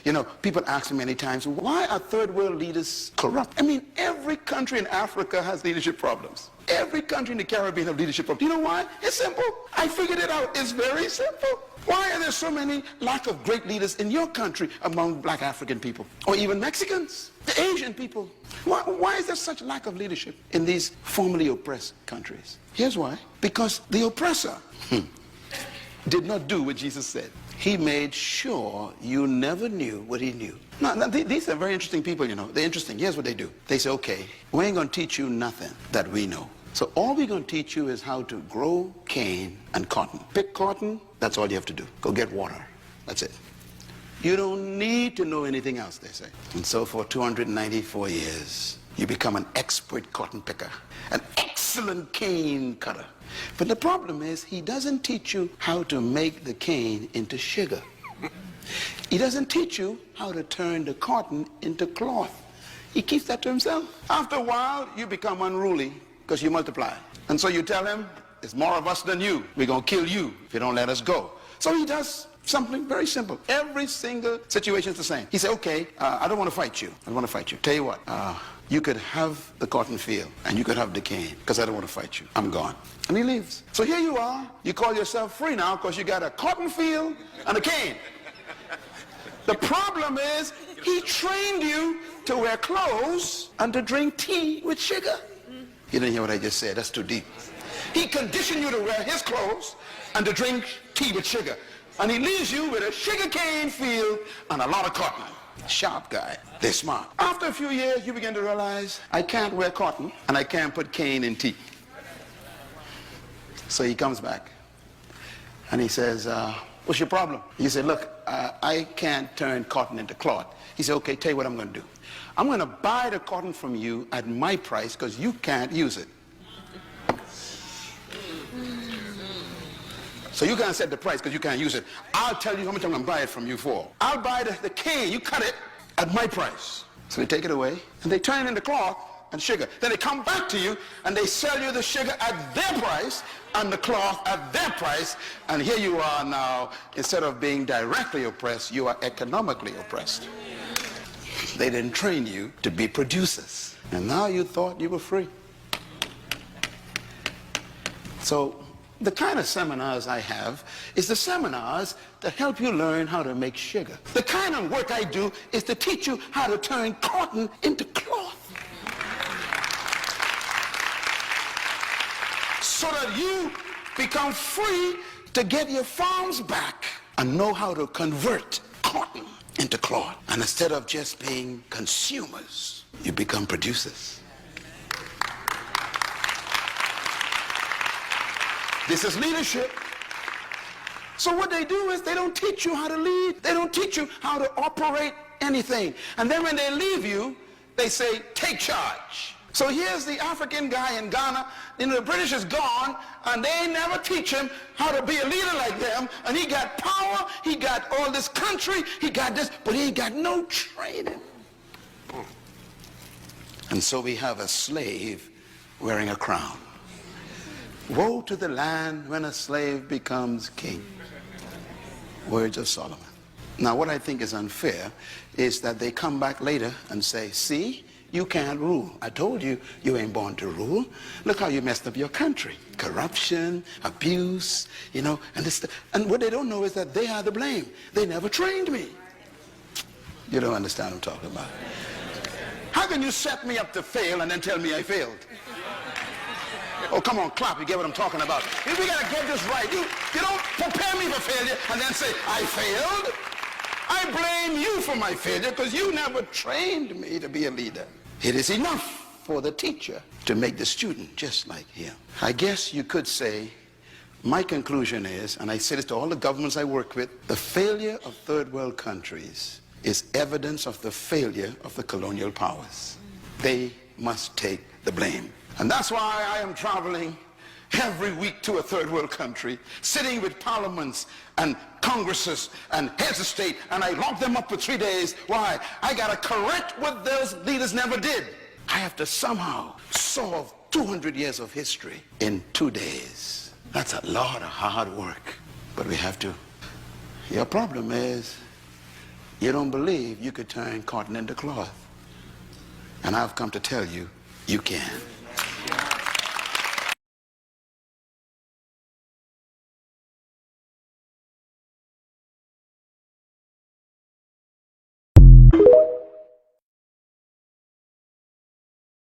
You know, people ask me many times, why are third world leaders corrupt? I mean, every country in Africa has leadership problems. Every country in the Caribbean has leadership problems. You know why? It's simple. I figured it out. It's very simple. Why are there so many lack of great leaders in your country among black African people? Or even Mexicans, the Asian people? Why is there such lack of leadership in these formerly oppressed countries? Here's why. Because the oppressor did not do what Jesus said. He made sure you never knew what he knew. Now, these are very interesting people, you know. They're interesting. Here's what they do. They say, okay, we ain't going to teach you nothing that we know. So all we're going to teach you is how to grow cane and cotton. Pick cotton, that's all you have to do. Go get water. That's it. You don't need to know anything else, they say. And so for 294 years, you become an expert cotton picker, an excellent cane cutter. But the problem is, he doesn't teach you how to make the cane into sugar. He doesn't teach you how to turn the cotton into cloth. He keeps that to himself. After a while, you become unruly because you multiply. And so you tell him, there's more of us than you. We're going to kill you if you don't let us go. So he does something very simple. Every single situation is the same. He said, okay, I don't want to fight you. I don't want to fight you. Tell you what, you could have the cotton field and you could have the cane because I don't want to fight you. I'm gone. And he leaves. So here you are. You call yourself free now because you got a cotton field and a cane. The problem is he trained you to wear clothes and to drink tea with sugar. You didn't hear what I just said. That's too deep. He conditioned you to wear his clothes and to drink tea with sugar. And he leaves you with a sugarcane field and a lot of cotton. Sharp guy. They're smart. After a few years, you begin to realize, I can't wear cotton and I can't put cane in tea. So he comes back and he says, what's your problem? You say, look, I can't turn cotton into cloth. He said, okay, tell you what I'm going to do. I'm going to buy the cotton from you at my price because you can't use it. So you can't set the price because you can't use it. I'll tell you how much I'm going to buy it from you for. I'll buy the cane, you cut it at my price. So they take it away and they turn it into cloth and sugar. Then they come back to you and they sell you the sugar at their price and the cloth at their price. And here you are now, instead of being directly oppressed, you are economically oppressed. They didn't train you to be producers. And now you thought you were free. So the kind of seminars I have is the seminars to help you learn how to make sugar. The kind of work I do is to teach you how to turn cotton into cloth. So that you become free to get your farms back and know how to convert cotton into cloth. And instead of just being consumers, you become producers. This is leadership. So what they do is they don't teach you how to lead. They don't teach you how to operate anything. And then when they leave you, they say, take charge. So here's the African guy in Ghana, you know, the British is gone, and they never teach him how to be a leader like them, and he got power, he got all this country, he got this, but he ain't got no training. And so we have a slave wearing a crown. Woe to the land when a slave becomes king. Words of Solomon. Now what I think is unfair is that they come back later and say, see, you can't rule. I told you, you ain't born to rule. Look how you messed up your country. Corruption, abuse, you know, and this. And what they don't know is that they are the blame. They never trained me. You don't understand what I'm talking about. How can you set me up to fail and then tell me I failed? Oh, come on, clap. You get what I'm talking about. We got to get this right. You don't prepare me for failure and then say, I failed. I blame you for my failure because you never trained me to be a leader. It is enough for the teacher to make the student just like him. I guess you could say, my conclusion is, and I say this to all the governments I work with, the failure of third world countries is evidence of the failure of the colonial powers. They must take the blame. And that's why I am traveling every week to a third world country, sitting with parliaments and congresses and heads of state, and I lock them up for 3 days. Why? I got to correct what those leaders never did. I have to somehow solve 200 years of history in 2 days. That's a lot of hard work, but we have to. Your problem is You don't believe you could turn cotton into cloth. And I've come to tell you, you can.